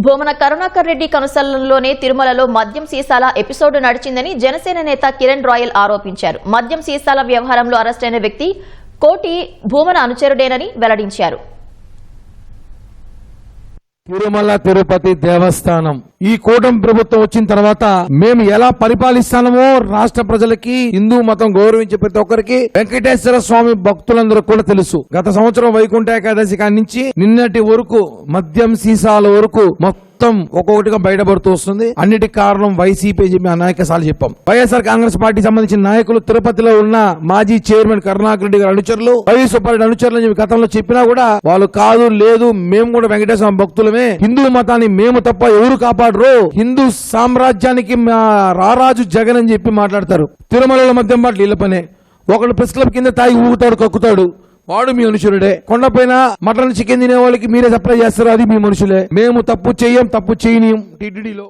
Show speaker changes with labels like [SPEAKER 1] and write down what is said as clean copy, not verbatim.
[SPEAKER 1] భూమన కరుణాకర్ రెడ్డి కనుసల్లంలోనే తిరుమలలో మద్యం సీసాల ఎపిసోడ్ నడిచిందని జనసేన నేత కిరణ్ రాయల్ ఆరోపించారు. మద్యం సీసాల వ్యవహారంలో అరెస్టైన వ్యక్తి కోటి భూమన అనుచరుడేనని వెల్లడించారు.
[SPEAKER 2] తిరుమల తిరుపతి దేవస్థానం ఈ కూటమి ప్రభుత్వం వచ్చిన తర్వాత మేము ఎలా పరిపాలిస్తామో రాష్ట్ర ప్రజలకి, హిందూ మతం గౌరవించే ప్రతి ఒక్కరికి, వెంకటేశ్వర స్వామి భక్తులందరూ కూడా తెలుసు. గత సంవత్సరం వైకుంఠ ఏకాదశి కాడి నుంచి నిన్నటి వరకు మద్యం సీసాల వరకు మొత్తం ఒక్కొక్కటిగా బయటపడుతూ వస్తుంది. అన్నిటికి కారణం వైసీపీ చెప్పి అనేక సార్లు చెప్పాం. వైఎస్ఆర్ కాంగ్రెస్ పార్టీ సంబంధించిన నాయకులు, తిరుపతిలో ఉన్న మాజీ చైర్మన్ కరుణాకర్ రెడ్డి గారి అనుచరులు, వై సుబ్బారెడ్డి అనుచరులు చెప్పి గతంలో చెప్పినా కూడా వాళ్ళు కాదు, లేదు మేము కూడా వెంకటేశ్వర భక్తులమే, హిందూ మతాన్ని మేము తప్ప ఎవరు కాపాడరు, హిందూ సామ్రాజ్యానికి రారాజు జగన్ అని చెప్పి మాట్లాడతారు. తిరుమలలో మద్యం బాటలు ఇళ్ల పనే. ఒకడు ప్రెస్ క్లబ్ కింద తాగి ఊగుతాడు, కక్కుతాడు, వాడు మీ మనుషులుడే. కొండపైన మటన్ చికెన్ తినే వాళ్ళకి మీరే సప్లై చేస్తారు, అది మీ మనుషులే. మేము తప్పు చెయ్యం, తప్పు చేయనీయం. టీటీడీలో